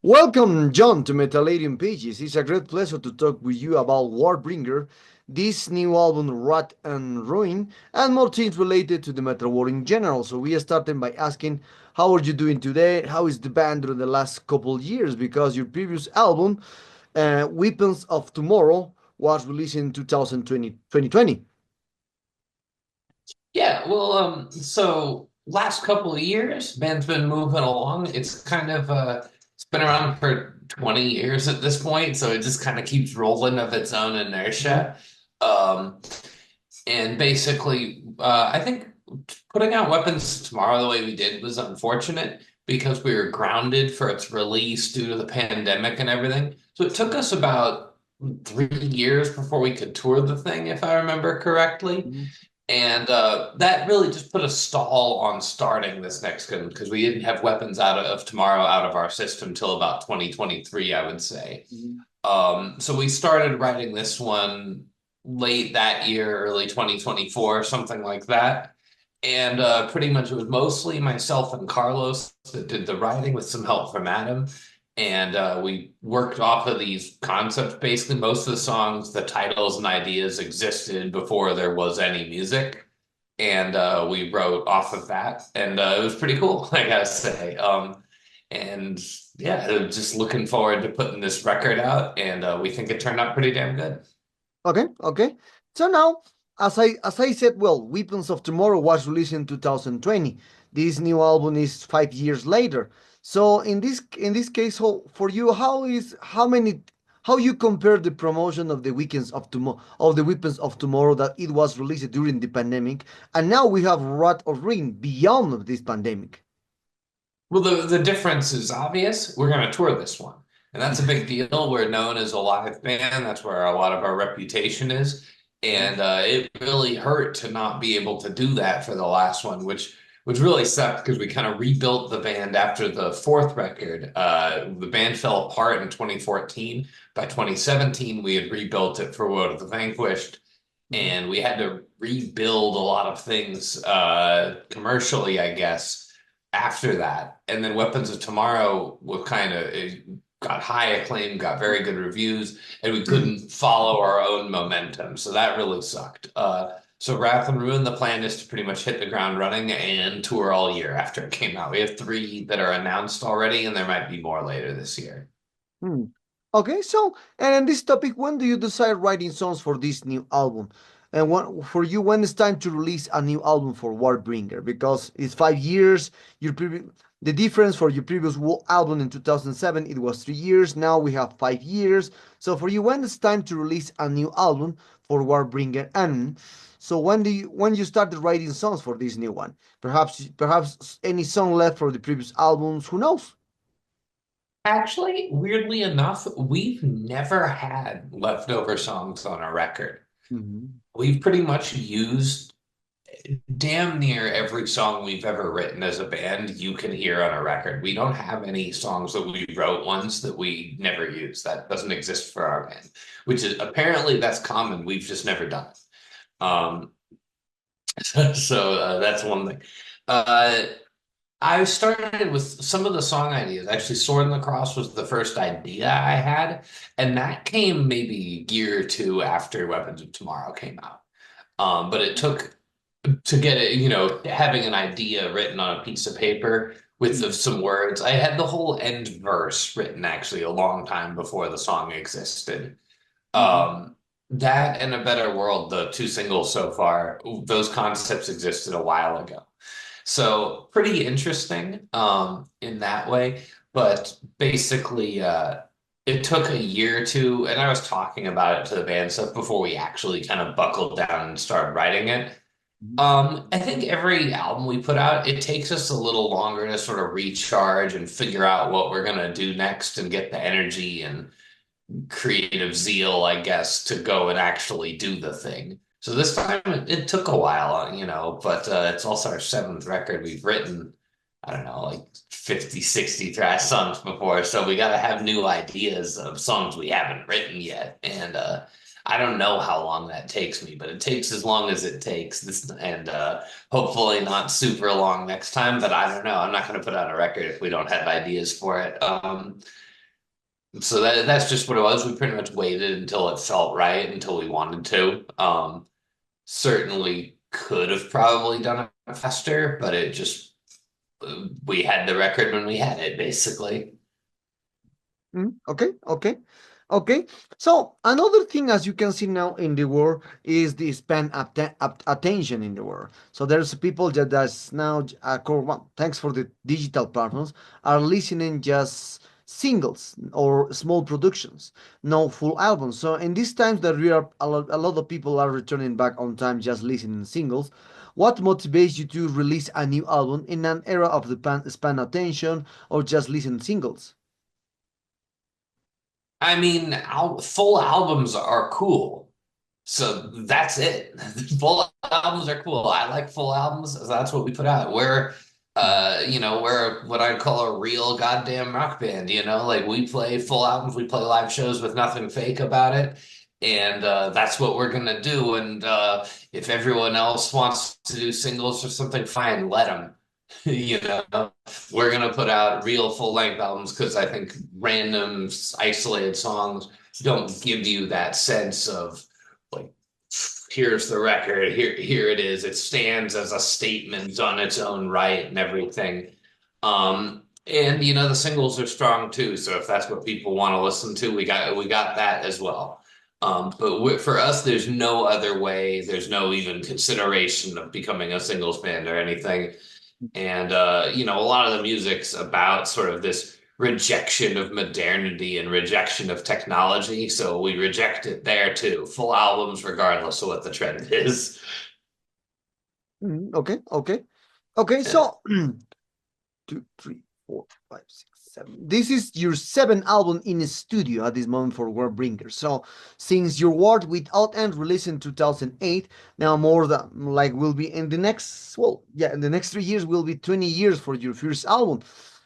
Welcome, John, to Metaladium Pages. It's a great pleasure to talk with you about Warbringer, this new album, Rat and Ruin, and more things related to the metal world in general. So we are starting by asking, how are you doing today? How is the band during the last couple of years? Because your previous album, Weapons of Tomorrow, was released in 2020. So last couple of years, band's been moving along. It's been around for 20 years at this point, so it just kind of keeps rolling of its own Mhm. inertia. Um, and basically, I think putting out Weapons Tomorrow the way we did was unfortunate because we were grounded for its release due to the pandemic and everything. So it took us about 3 years before we could tour the thing, if I remember correctly. Mhm. And that really just put a stall on starting this next one because we didn't have Weapons out of Tomorrow out of our system till about 2023, I would say. Mhm. So we started writing this one late that year, early 2024, something like that. And pretty much it was mostly myself and Carlos that did the writing with some help from Adam. And we worked off of these concepts. Basically, most of the songs, the titles and ideas existed before there was any music. And we wrote off of that. And it was pretty cool, I gotta say. And yeah, just looking forward to putting this record out. And we think it turned out pretty damn good. Okay, okay. So now, as I said, well, Weapons of Tomorrow was released in 2020. This new album is 5 years later. So in this case, for you, how you compare the promotion of the Weekends of Tomorrow of the Weapons of Tomorrow that it was released during the pandemic, and now we have Rat of Ring beyond this pandemic. Well, the difference is obvious. We're going to tour this one. And that's a big deal. We're known as a live band. That's where a lot of our reputation is. And it really hurt to not be able to do that for the last one, which really sucked because we kind of rebuilt the band after the fourth record. The band fell apart in 2014. By 2017, we had rebuilt it for World of the Vanquished, and we had to rebuild a lot of things commercially, I guess, after that. And then Weapons of Tomorrow were kind of it got high acclaim, got very good reviews, and we couldn't follow our own momentum. So that really sucked. So Wrath and Ruin, the plan is to pretty much hit the ground running and tour all year after it came out. We have three that are announced already, and there might be more later this year. Hmm. Okay, so and in this topic, when do you decide writing songs for this new album? And for you, when it's time to release a new album for Warbringer? Because it's 5 years. The difference for your previous album in 2007, it was 3 years. Now we have 5 years. So for you, when it's time to release a new album for Warbringer? And so when you started writing songs for this new one? Perhaps any song left for the previous albums? Who knows? Actually, weirdly enough, we've never had leftover songs on a record. Mhm. We've pretty much used damn near every song we've ever written as a band you can hear on a record. We don't have any songs that we wrote once that we never used. That doesn't exist for our band, which is apparently that's common. We've just never done it. Um, so that's one thing. Uh, I started with some of the song ideas. Actually, Sword in the Cross was the first idea I had, and that came maybe a year or two after Weapons of Tomorrow came out. But it took to get it, having an idea written on a piece of paper with some words. I had the whole end verse written actually a long time before the song existed. Mhm. That and A Better World, the two singles so far, those concepts existed a while ago. So pretty interesting in that way. But basically, it took a year or two, and I was talking about it to the band stuff before we actually kind of buckled down and started writing it. Mhm. I think every album we put out, it takes us a little longer to sort of recharge and figure out what we're gonna do next and get the energy and creative zeal, I guess, to go and actually do the thing. So this time it took a while, but it's also our seventh record. We've written, I don't know, like 50, 60 thrash songs before. So we got to have new ideas of songs we haven't written yet. And I don't know how long that takes me, but it takes as long as it takes. And hopefully not super long next time, but I don't know. I'm not going to put out a record if we don't have ideas for it. So that's just what it was. We pretty much waited until it felt right, until we wanted to. Certainly could have probably done it faster, but it just we had the record when we had it, basically. Okay, okay, okay. So another thing, as you can see now in the world, is the attention in the world. So there's people that's now, well, thanks for the digital platforms, are listening just singles or small productions, no full albums. So in these times that we are a lot of people are returning back on time just listening singles. What motivates you to release a new album in an era of the span attention or just listen singles? I mean, full albums are cool. So that's it. Full albums are cool. I like full albums. So that's what we put out. We're what I'd call a real goddamn rock band, Like we play full albums, we play live shows with nothing fake about it. And that's what we're gonna do. And if everyone else wants to do singles or something, fine, let them. You know, we're gonna put out real full-length albums because I think random isolated songs don't give you that sense of like, here's the record, here it is. It stands as a statement on its own right and everything. And the singles are strong too. So if that's what people want to listen to, we got that as well. But for us, there's no other way. There's no even consideration of becoming a singles band or anything. And a lot of the music's about sort of this rejection of modernity and rejection of technology. So we reject it there too. Full albums, regardless of what the trend is. Okay, okay, okay. Yeah. So two, three, four, five, six, seven. This is your seventh album in the studio at this moment for Warbringer. So since your work without end released in 2008, now more than like will be in the next, well, yeah, in the next 3 years will be 20 years for your first album.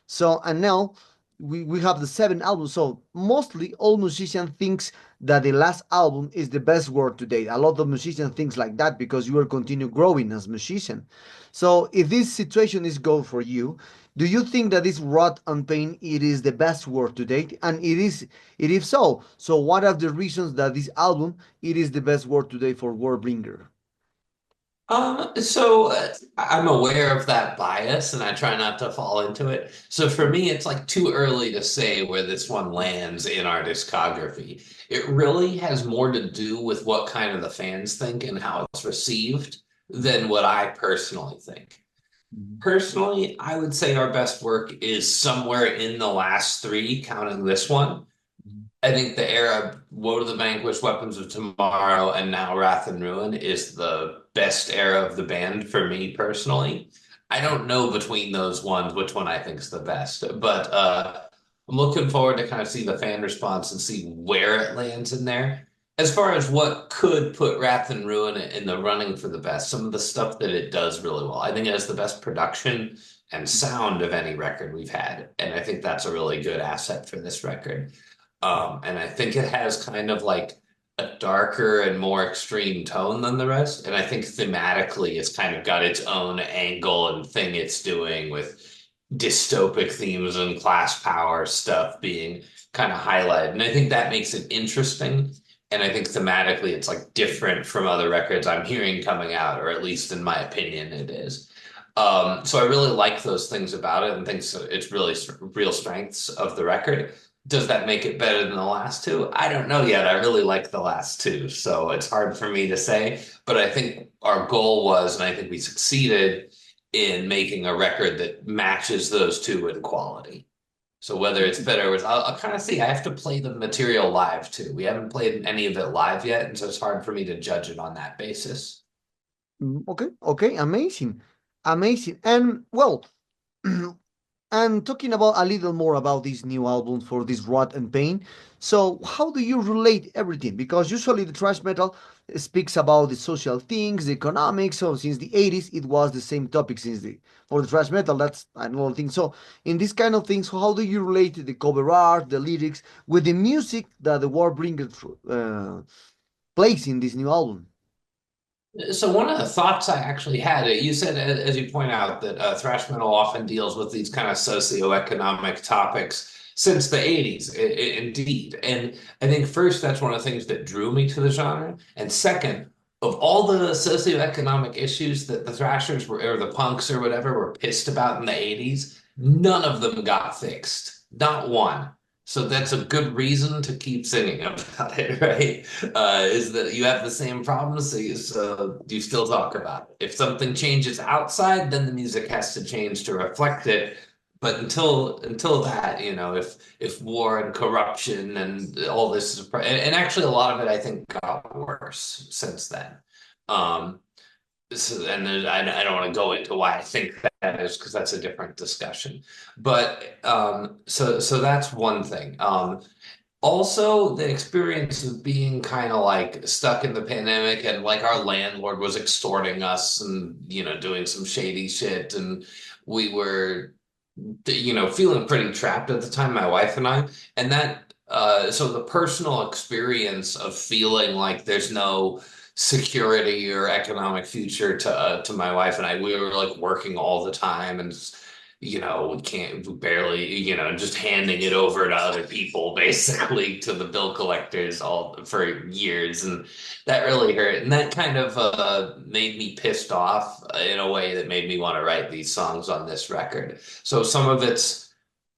So and now we have the seventh album. So mostly all musicians thinks that the last album is the best work to date. A lot of musicians thinks like that because you will continue growing as musician. So if this situation is good for you, do you think that this Rot and Pain it is the best work to date? And it is so. So what are the reasons that this album it is the best work today for Warbringer? I'm aware of that bias and I try not to fall into it. So for me, it's like too early to say where this one lands in our discography. It really has more to do with what kind of the fans think and how it's received than what I personally think. Personally, I would say our best work is somewhere in the last three, counting this one. I think the era Woe to the Vanquished, Weapons of Tomorrow, and now Wrath and Ruin is the best era of the band for me personally. I don't know between those ones which one I think is the best, but I'm looking forward to kind of see the fan response and see where it lands in there. As far as what could put Wrath and Ruin in the running for the best, some of the stuff that it does really well. I think it has the best production and sound of any record we've had, and I think that's a really good asset for this record. And I think it has kind of like a darker and more extreme tone than the rest. And I think thematically it's kind of got its own angle and thing it's doing with dystopic themes and class power stuff being kind of highlighted. And I think that makes it interesting. And I think thematically it's like different from other records I'm hearing coming out, or at least in my opinion, it is. So I really like those things about it and think it's really real strengths of the record. Does that make it better than the last two? I don't know yet. I really like the last two, so it's hard for me to say. But I think our goal was, and I think we succeeded in making a record that matches those two in quality. So whether it's better, I'll kind of see. I have to play the material live too. We haven't played any of it live yet, and so it's hard for me to judge it on that basis. Okay, okay, amazing, amazing. And well, and talking about a little more about this new album for this Rot and Pain. So how do you relate everything? Because usually the thrash metal speaks about the social things, the economics. So since the 80s, it was the same topic since the for the thrash metal. That's another thing. So in this kind of things, how do you relate the cover art, the lyrics with the music that the Warbringer plays in this new album? So one of the thoughts I actually had, you said, as you point out, that thrash metal often deals with these kind of socioeconomic topics. since the 80s, indeed. And I think first, that's one of the things that drew me to the genre. And second, of all the socioeconomic issues that the thrashers were, or the punks or whatever were pissed about in the 80s, none of them got fixed. Not one. So that's a good reason to keep singing about it, right? Is that you have the same problems, so you still talk about it. If something changes outside, then the music has to change to reflect it. But until that, if war and corruption and all this is, and actually a lot of it, I think, got worse since then. Um, and then I don't want to go into why I think that is because that's a different discussion. But so that's one thing. Also, the experience of being kind of like stuck in the pandemic and like our landlord was extorting us and doing some shady shit and we were feeling pretty trapped at the time, my wife and I. And so the personal experience of feeling like there's no security or economic future to my wife and I, we were like working all the time and we barely, just handing it over to other people, basically, to the bill collectors all for years. And that really hurt. And that kind of made me pissed off in a way that made me want to write these songs on this record. So some of it's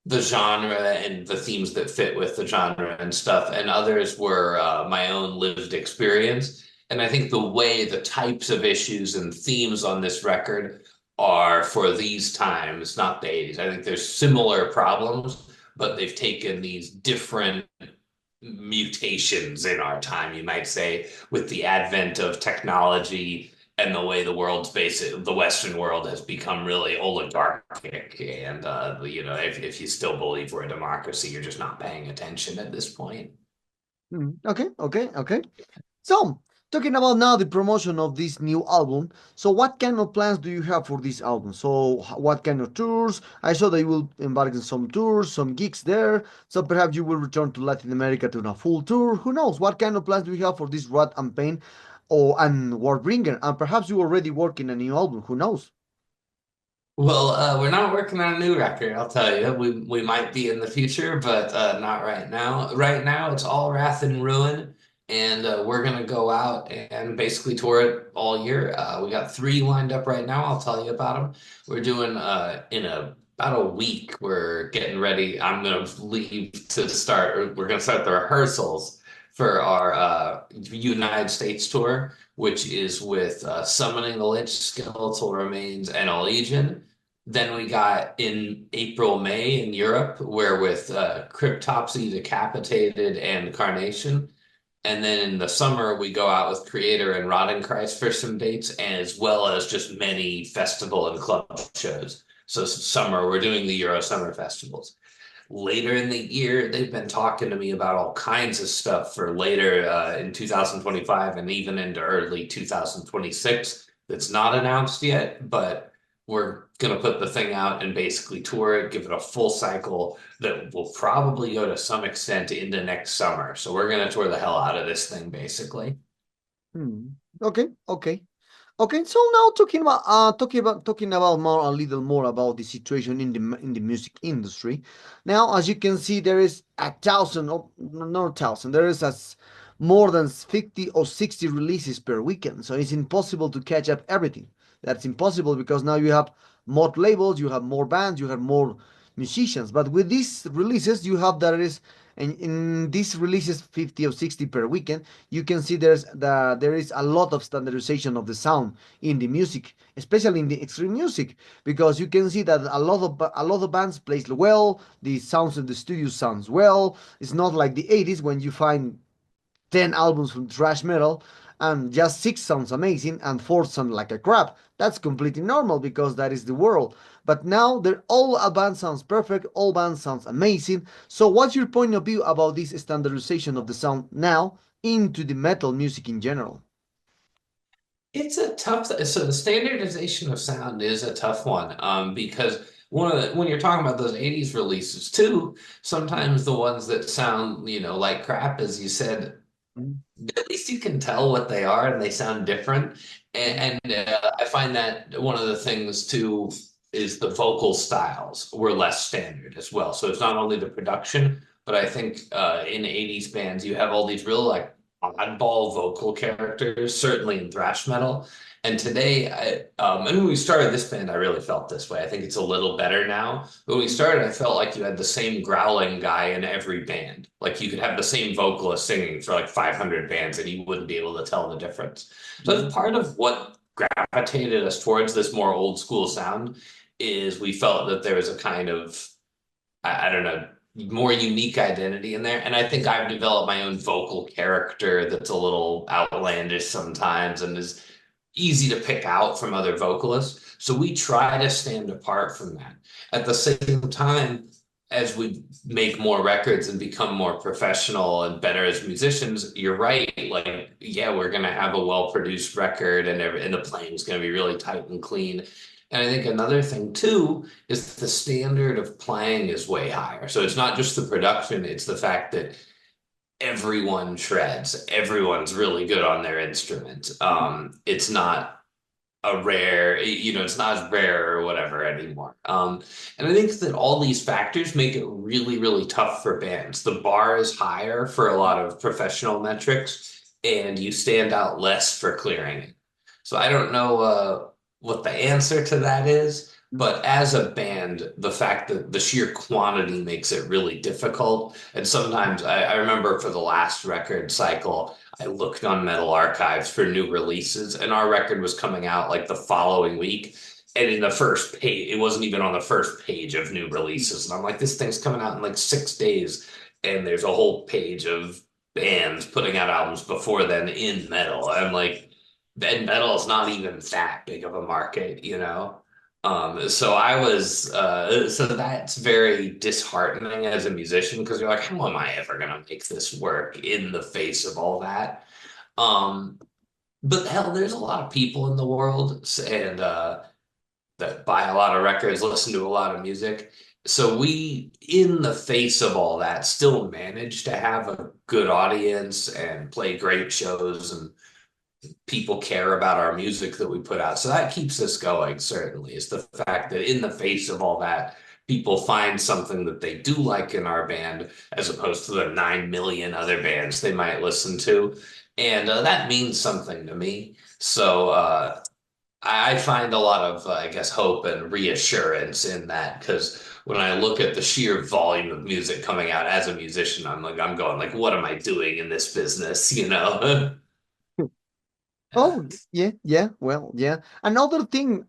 the genre and the themes that fit with the genre and stuff, and others were my own lived experience. And I think the types of issues and themes on this record are for these times, not the 80s. I think there's similar problems, but they've taken these different mutations in our time, you might say, with the advent of technology and the way the Western world has become really oligarchic. And, if you still believe we're a democracy, you're just not paying attention at this point. Okay, okay, okay. So, talking about now the promotion of this new album. So, what kind of plans do you have for this album? So, what kind of tours? I saw that you will embark in some tours, some gigs there. So, perhaps you will return to Latin America to a full tour. Who knows? What kind of plans do you have for this Rat and Pain or and Warbringer? And perhaps you already work in a new album. Who knows? Well, we're not working on a new record, I'll tell you. We might be in the future, but not right now. Right now, it's all Wrath and Ruin, and we're gonna go out and basically tour it all year. We got three lined up right now. I'll tell you about them. We're doing in about a week. We're getting ready. I'm gonna leave to start. Or we're gonna start the rehearsals for our United States tour, which is with Summoning the Lich, Skeletal Remains, and Allegiant. Then we got in April, May in Europe, where with Cryptopsy, Decapitated, and Carnation. And then in the summer, we go out with Creator and Rodenkreis for some dates, as well as just many festival and club shows. So summer, we're doing the Euro Summer Festivals. Later in the year, they've been talking to me about all kinds of stuff for later in 2025 and even into early 2026 that's not announced yet, but we're going to put the thing out and basically tour it, give it a full cycle that will probably go to some extent into next summer. So we're going to tour the hell out of this thing, basically. Hmm. Okay, okay. Okay, so now talking about more a little more about the situation in the music industry. Now, as you can see, there is a thousand, or not a thousand, there is more than 50 or 60 releases per weekend. So it's impossible to catch up everything. That's impossible because now you have more labels, you have more bands, you have more musicians. But with these releases, you have there is and in these releases 50 or 60 per weekend, you can see there is a lot of standardization of the sound in the music, especially in the extreme music, because you can see that a lot of bands plays well, the sounds in the studio sounds well. It's not like the 80s when you find 10 albums from thrash metal and just six sounds amazing and four sound like a crap. That's completely normal because that is the world. But now they're all a band sounds perfect, all band sounds amazing. So what's your point of view about this standardization of the sound now into the metal music in general? It's a so the standardization of sound is a tough one, because when you're talking about those 80s releases too, sometimes the ones that sound, like crap, as you said, at least you can tell what they are and they sound different. And I find that one of the things too is the vocal styles were less standard as well. So it's not only the production, but I think in 80s bands you have all these real like oddball vocal characters, certainly in thrash metal. And today, and when we started this band, I really felt this way. I think it's a little better now. When we started, I felt like you had the same growling guy in every band. Like you could have the same vocalist singing for like 500 bands and you wouldn't be able to tell the difference. So that's part of what gravitated us towards this more old school sound is we felt that there was a kind of, I don't know, more unique identity in there. And I think I've developed my own vocal character that's a little outlandish sometimes and is easy to pick out from other vocalists. So we try to stand apart from that. At the same time, as we make more records and become more professional and better as musicians, you're right. Like, yeah, we're gonna have a well-produced record and the playing's gonna be really tight and clean. And I think another thing too is the standard of playing is way higher. So it's not just the production, it's the fact that everyone shreds. Everyone's really good on their instrument. It's not a rare, it's not as rare or whatever anymore. And I think that all these factors make it really, really tough for bands. The bar is higher for a lot of professional metrics, and you stand out less for clearing it. So I don't know what the answer to that is. But as a band, the fact that the sheer quantity makes it really difficult. And sometimes I remember for the last record cycle, I looked on Metal Archives for new releases, and our record was coming out like the following week. And in the first page, it wasn't even on the first page of new releases. And I'm like, this thing's coming out in like 6 days. And there's a whole page of bands putting out albums before then in metal. I'm like, and metal is not even that big of a market, you know? So that's very disheartening as a musician because you're like, how am I ever gonna make this work in the face of all that? Um, but hell, there's a lot of people in the world and that buy a lot of records, listen to a lot of music. So we, in the face of all that, still manage to have a good audience and play great shows and people care about our music that we put out. So that keeps us going, certainly, is the fact that in the face of all that, people find something that they do like in our band as opposed to the 9 million other bands they might listen to. And that means something to me. So I find a lot of, I guess, hope and reassurance in that because when I look at the sheer volume of music coming out as a musician, I'm going like, what am I doing in this business? You know? Oh, yeah, yeah. Well, yeah. Another thing,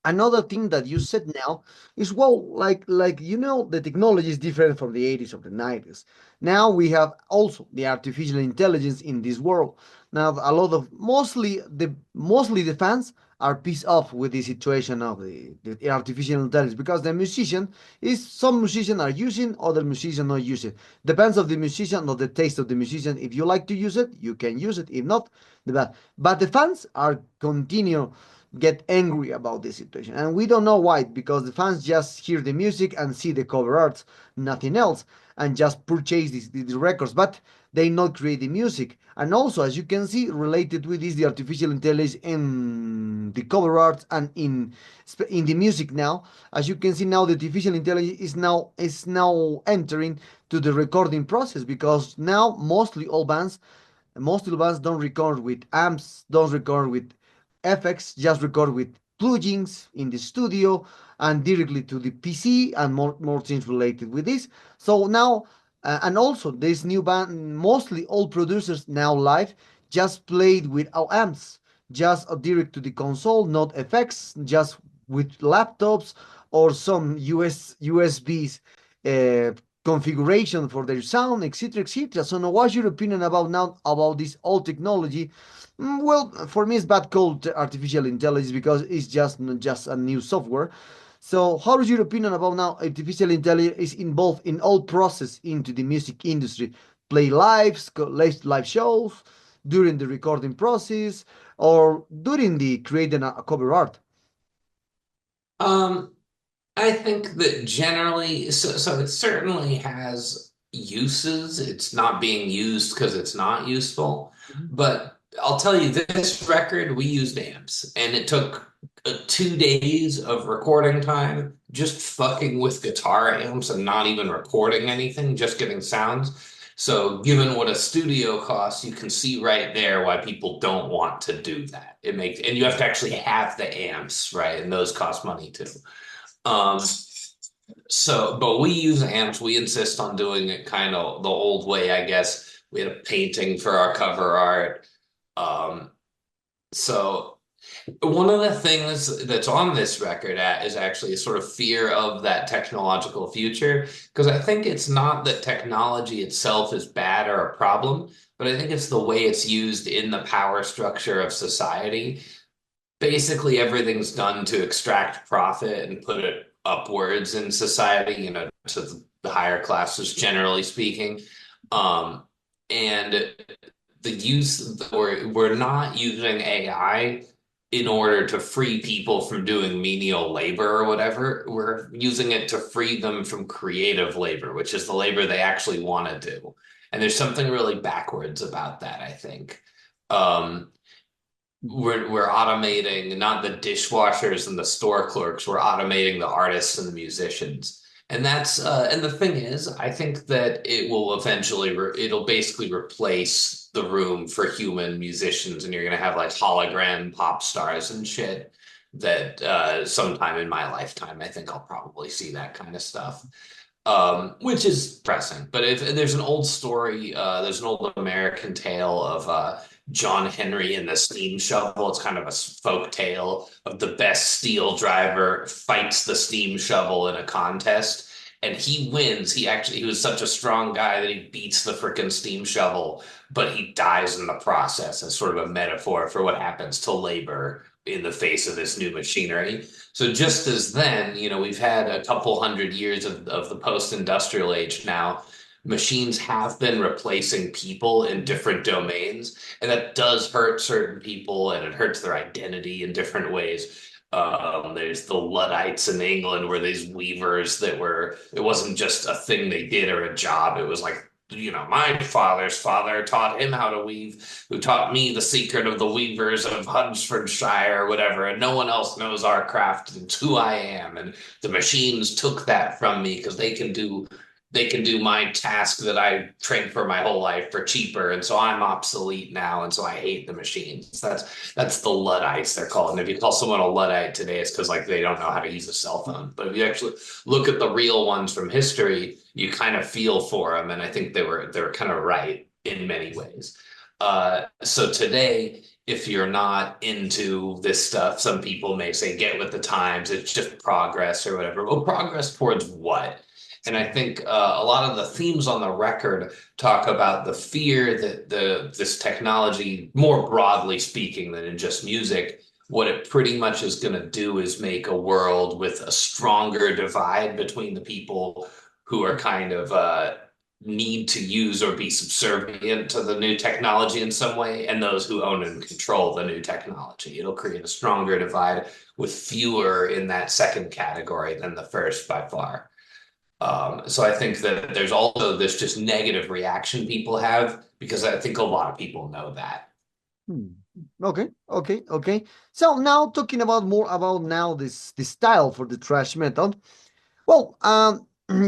another thing that you said now is well, like the technology is different from the 80s or the 90s. Now we have also the artificial intelligence in this world. Now a lot of mostly the fans are pissed off with the situation of the artificial intelligence because the musician is some musicians are using, other musicians not using. Depends of the musician or the taste of the musician. If you like to use it, you can use it. If not, the bad. But the fans are continue get angry about this situation. And we don't know why, because the fans just hear the music and see the cover arts, nothing else, and just purchase these records, but they not create the music. And also, as you can see, related with this, the artificial intelligence in the cover art and in the music now, as you can see now, the artificial intelligence is now entering to the recording process because now most of the bands don't record with amps, don't record with FX, just record with plugins in the studio and directly to the PC and more things related with this. So now, and also this new band, mostly all producers now live just played with our amps, just direct to the console, not FX, just with laptops or some USBs uh, configuration for their sound, etc., etc. So now, what's your opinion about this old technology? Well, for me, it's bad called artificial intelligence because it's just a new software. So, how is your opinion about now artificial intelligence is involved in all process into the music industry? Play live shows during the recording process or during the creating a cover art. Um, I think that generally, so it certainly has uses. It's not being used because it's not useful. Mhm. But I'll tell you, this record, we used amps, and it took 2 days of recording time just fucking with guitar amps and not even recording anything, just getting sounds. So, given what a studio costs, you can see right there why people don't want to do that. It makes, and you have to actually have the amps, right? And those cost money too. Um, but we use amps. We insist on doing it kind of the old way, I guess. We had a painting for our cover art. Um, so one of the things that's on this record is actually a sort of fear of that technological future, because I think it's not that technology itself is bad or a problem, but I think it's the way it's used in the power structure of society. Basically, everything's done to extract profit and put it upwards in society, to the higher classes, generally speaking. Um, and the use we're not using AI in order to free people from doing menial labor or whatever. We're using it to free them from creative labor, which is the labor they actually want to do. And there's something really backwards about that, I think. Um, we're automating not the dishwashers and the store clerks, we're automating the artists and the musicians. And the thing is, I think that it will eventually it'll basically replace the room for human musicians, and you're gonna have like hologram pop stars and shit that sometime in my lifetime, I think I'll probably see that kind of stuff. Which is pressing. But if there's an old story, there's an old American tale of John Henry and the steam shovel. It's kind of a folk tale of the best steel driver fights the steam shovel in a contest. And he wins. He was such a strong guy that he beats the freaking steam shovel, but he dies in the process as sort of a metaphor for what happens to labor in the face of this new machinery. So just as then, we've had a couple hundred years of the post-industrial age now. Machines have been replacing people in different domains, and that does hurt certain people, and it hurts their identity in different ways. There's the Luddites in England, where these weavers it wasn't just a thing they did or a job. It was like, my father's father taught him how to weave, who taught me the secret of the weavers of Hunsfordshire or whatever, and no one else knows our craft. It's who I am. And the machines took that from me because they can do my task that I trained for my whole life for cheaper, and so I'm obsolete now, and so I hate the machines. That's the Luddites they're called. And if you call someone a Luddite today, it's because like they don't know how to use a cell phone. But if you actually look at the real ones from history, you kind of feel for them, and I think they were kind of right in many ways. So today, if you're not into this stuff, some people may say get with the times. It's just progress or whatever. Well, progress towards what? And I think a lot of the themes on the record talk about the fear that this technology, more broadly speaking than in just music, what it pretty much is going to do is make a world with a stronger divide between the people who are kind of need to use or be subservient to the new technology in some way, and those who own and control the new technology. It'll create a stronger divide with fewer in that second category than the first by far. So I think that there's also this just negative reaction people have, because I think a lot of people know that. Hmm. Okay, okay, okay. So now talking about more about now this style for the thrash metal. Well,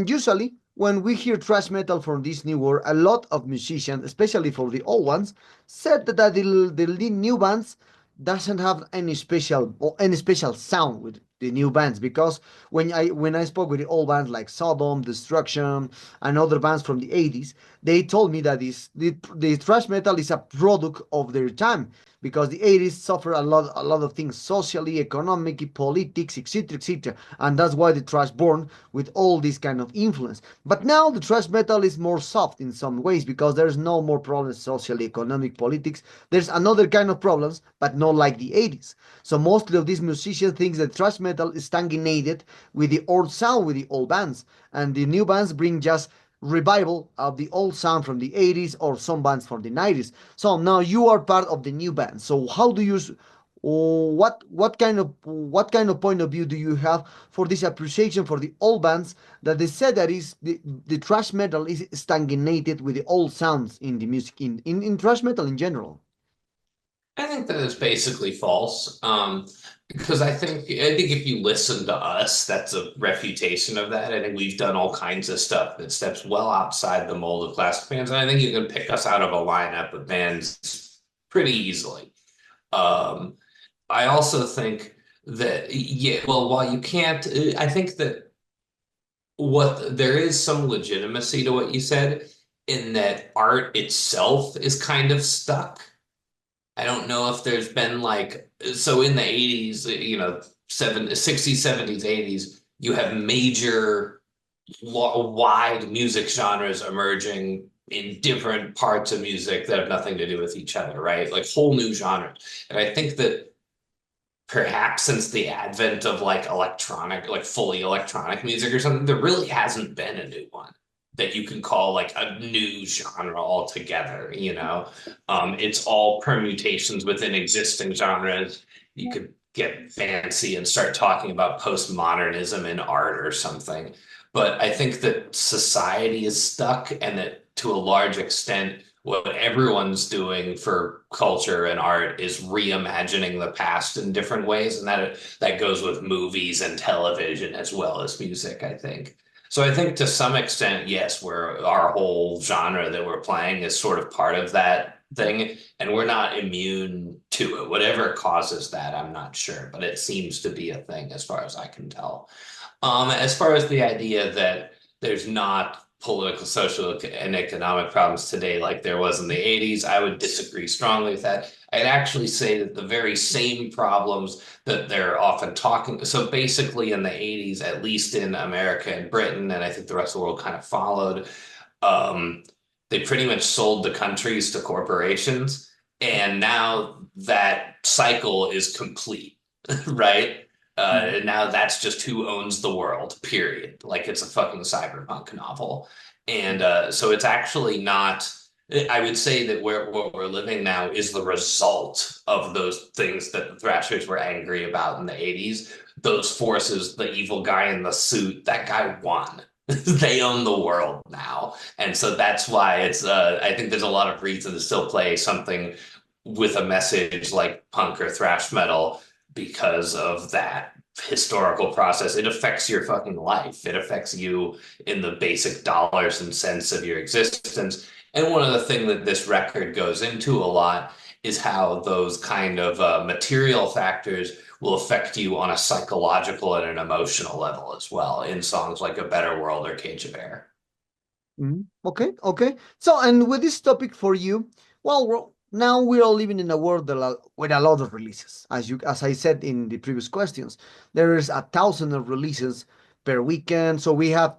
usually when we hear thrash metal from this new world, a lot of musicians, especially for the old ones, said that the new bands doesn't have any special sound with the new bands, because when I spoke with the old bands like Sodom, Destruction, and other bands from the 80s, they told me that the thrash metal is a product of their time, because the 80s suffered a lot of things socially, economically, politics, etc., etc., and that's why the thrash born with all this kind of influence. But now the thrash metal is more soft in some ways, because there's no more problems socially, economic, politics. There's another kind of problems, but not like the 80s. So mostly of these musicians think that thrash metal is stagnated with the old sound, with the old bands, and the new bands bring just revival of the old sound from the 80s or some bands from the 90s. So now you are part of the new band. So how do you what kind of point of view do you have for this appreciation for the old bands, that they said that is the thrash metal is stagnated with the old sounds in the music in thrash metal in general? I think that is basically false. Because I think if you listen to us, that's a refutation of that. I think we've done all kinds of stuff that steps well outside the mold of classic bands, and I think you can pick us out of a lineup of bands pretty easily. Um, I also think that yeah, well, while you can't, I think that what there is some legitimacy to what you said in that art itself is kind of stuck. I don't know if there's been like so in the 80s, seven, 60s, 70s, 80s, you have major wide music genres emerging in different parts of music that have nothing to do with each other, right? Like whole new genres. And I think that perhaps since the advent of like electronic, like fully electronic music or something, there really hasn't been a new one that you can call like a new genre altogether, you know? It's all permutations within existing genres. You could get fancy and start talking about postmodernism in art or something. But I think that society is stuck and that to a large extent, what everyone's doing for culture and art is reimagining the past in different ways, and that goes with movies and television as well as music, I think. So I think to some extent, yes, we're our whole genre that we're playing is sort of part of that thing, and we're not immune to it. Whatever causes that, I'm not sure, but it seems to be a thing as far as I can tell. As far as the idea that there's not political, social, and economic problems today like there was in the 80s, I would disagree strongly with that. I'd actually say that the very same problems that they're often talking, so basically in the 80s, at least in America and Britain, and I think the rest of the world kind of followed, um, they pretty much sold the countries to corporations. And now that cycle is complete, right? Mhm. Now that's just who owns the world, period. Like it's a fucking cyberpunk novel. And so it's actually not, I would say that what we're living now is the result of those things that the Thrashers were angry about in the 80s. Those forces, the evil guy in the suit, that guy won. They own the world now. And so that's why I think there's a lot of reason to still play something with a message like punk or thrash metal because of that historical process. It affects your fucking life. It affects you in the basic dollars and cents of your existence. And one of the things that this record goes into a lot is how those kind of material factors will affect you on a psychological and an emotional level as well in songs like A Better World or Cage of Air. Okay, okay. So, and with this topic for you, well, now we are living in a world with a lot of releases. As I said in the previous questions, there is 1,000 of releases per weekend. So we have,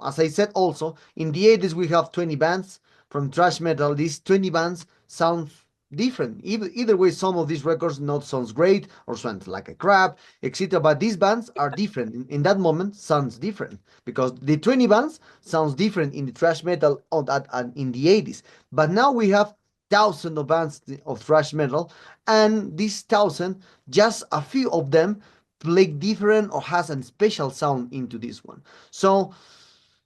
as I said, also in the 80s we have 20 bands from thrash metal. These 20 bands sound different. Either way, some of these records not sounds great or sounds like a crap, etc. But these bands are different. In that moment, sounds different because the 20 bands sounds different in the thrash metal on that and in the 80s. But now we have thousands of bands of thrash metal, and these thousand, just a few of them play different or has a special sound into this one. So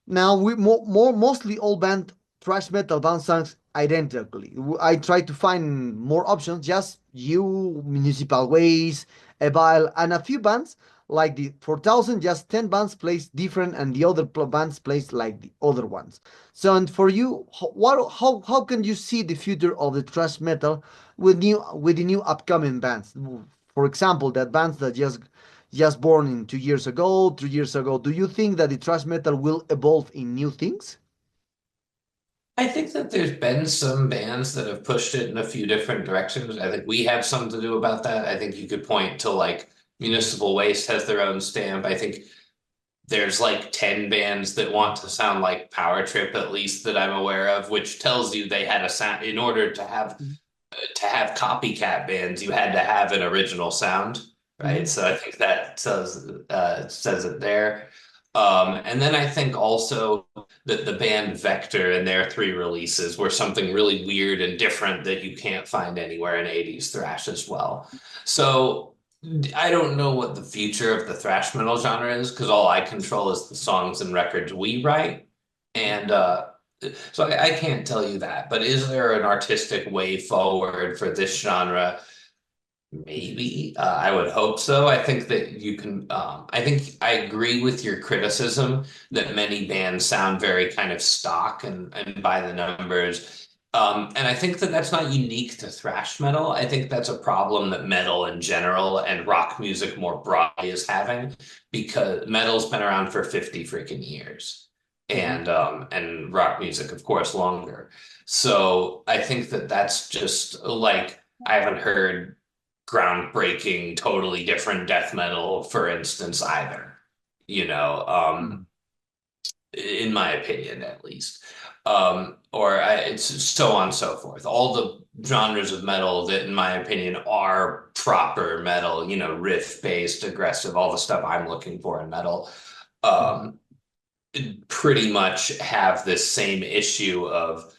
now we mostly all band thrash metal band songs identically. I try to find more options, just you, Municipal Waste, Evile, and a few bands like the 4000. Just 10 bands plays different, and the other bands plays like the other ones. So, and for you, how can you see the future of the thrash metal with the new upcoming bands? For example, that bands that just born in 2 years ago, 3 years ago. Do you think that the thrash metal will evolve in new things? I think that there's been some bands that have pushed it in a few different directions. I think we have something to do about that. I think you could point to like Municipal Waste has their own stamp. I think there's like 10 bands that want to sound like Power Trip, at least that I'm aware of, which tells you they had a sound in order to have copycat bands, you had to have an original sound, right? Mhm. So I think that says it there. And then I think also that the band Vector and their three releases were something really weird and different that you can't find anywhere in 80s thrash as well. So I don't know what the future of the thrash metal genre is because all I control is the songs and records we write. And so I can't tell you that, but is there an artistic way forward for this genre? Maybe. I would hope so. I think that you can, I think I agree with your criticism that many bands sound very kind of stock and by the numbers. And I think that that's not unique to thrash metal. I think that's a problem that metal in general and rock music more broadly is having because metal's been around for 50 freaking years. Mhm, And rock music, of course, longer. So I think that that's just like I haven't heard groundbreaking, totally different death metal, for instance, either. You know, mhm, in my opinion, at least. It's so on and so forth. All the genres of metal that, in my opinion, are proper metal, you know, riff-based, aggressive, all the stuff I'm looking for in metal, mhm, um, pretty much have this same issue of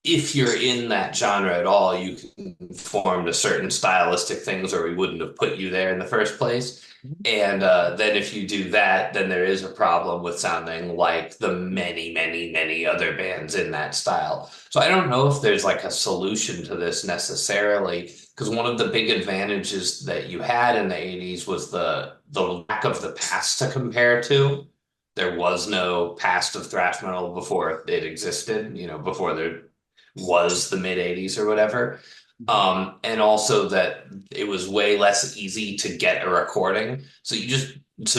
if you're in that genre at all, you conform to certain stylistic things, or we wouldn't have put you there in the first place. mhm, And then if you do that, then there is a problem with sounding like the many, many, many other bands in that style. So I don't know if there's like a solution to this necessarily, because one of the big advantages that you had in the 80s was the lack of the past to compare to. There was no past of thrash metal before it existed, you know, before there was the mid 80s or whatever. mhm, And also that it was way less easy to get a recording. So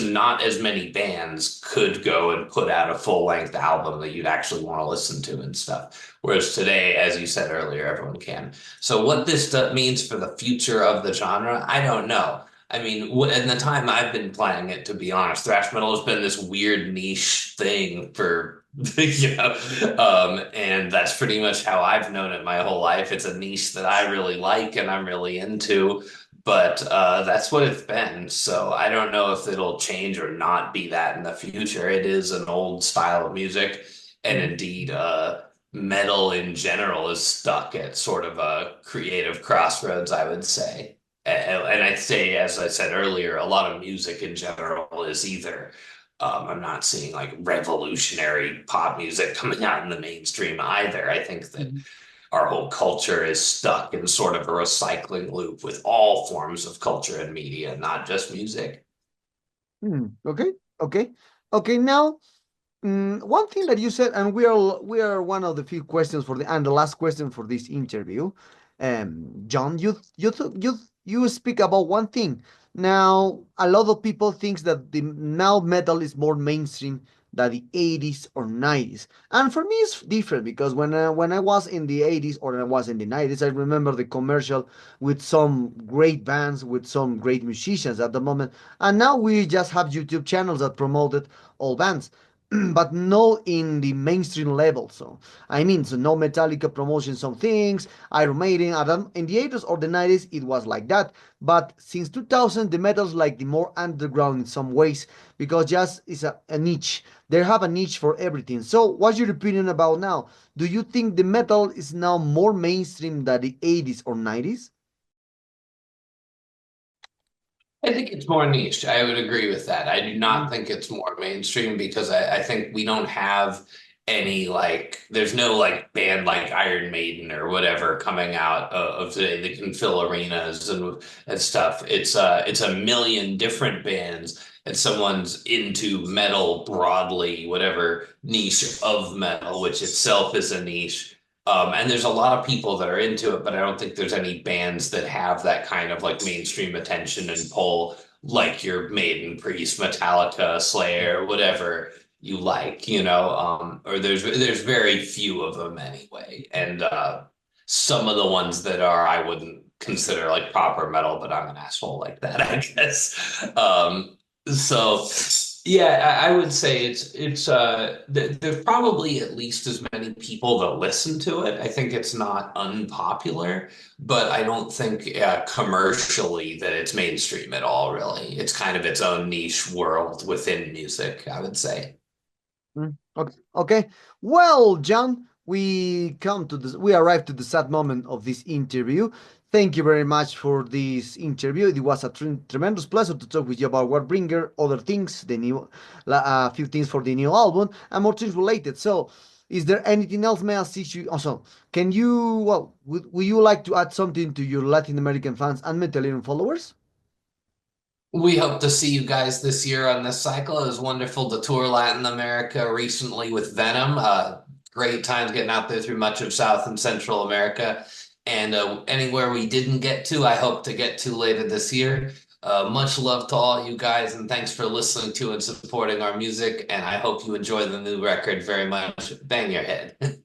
not as many bands could go and put out a full length album that you'd actually want to listen to and stuff. Whereas today, as you said earlier, everyone can. So what this means for the future of the genre, I don't know. I mean, in the time I've been playing it, to be honest, thrash metal has been this weird niche thing for and that's pretty much how I've known it my whole life. It's a niche that I really like and I'm really into, but that's what it's been. So I don't know if it'll change or not be that in the future. It is an old style of music, and mhm, indeed, metal in general is stuck at sort of a creative crossroads, I would say. And I'd say, as I said earlier, a lot of music in general is either I'm not seeing like revolutionary pop music coming out in the mainstream either. I think that mhm. our whole culture is stuck in sort of a recycling loop with all forms of culture and media, not just music. Okay, okay, okay. Now, one thing that you said, and we are one of the few questions for the and the last question for this interview. John, you speak about one thing. Now, a lot of people thinks that the now metal is more mainstream than the 80s or 90s. And for me, it's different because when I was in the 80s or I was in the 90s, I remember the commercial with some great bands, with some great musicians at the moment. And now we just have YouTube channels that promoted all bands. But no in the mainstream level. So I mean, so no Metallica promotion some things, Iron Maiden. In the 80s or the 90s, it was like that. But since 2000, the metal's like the more underground in some ways because just is a niche. They have a niche for everything. So what's your opinion about now? Do you think the metal is now more mainstream than the 80s or 90s? I think it's more niche. I would agree with that. I do not Mhm, think it's more mainstream because I think we don't have any like there's no like band like Iron Maiden or whatever coming out of today that can fill arenas and stuff. It's a million different bands and someone's into metal broadly, whatever niche of metal, which itself is a niche. And there's a lot of people that are into it, but I don't think there's any bands that have that kind of like mainstream attention and pull like your Maiden, Priest, Metallica, Slayer, whatever you like, you know. Or there's very few of them anyway. And some of the ones that are I wouldn't consider like proper metal, but I'm an asshole like that, I guess. So yeah, I would say there's probably at least as many people that listen to it. I think it's not unpopular, but I don't think commercially that it's mainstream at all, really. It's kind of its own niche world within music, I would say. Okay. Okay. Well, John, we arrived to the sad moment of this interview. Thank you very much for this interview. It was a tremendous pleasure to talk with you about Warbringer, other things, a few things for the new album, and more things related. So, Is there anything else, may I ask you? Also, can you, well, would you like to add something to your Latin American fans and Metallian followers? We hope to see you guys this year on this cycle. It was wonderful to tour Latin America recently with Venom. Great times getting out there through much of South and Central America. And anywhere we didn't get to, I hope to get to later this year. Much love to all you guys, and thanks for listening to and supporting our music. And I hope you enjoy the new record very much. Bang your head.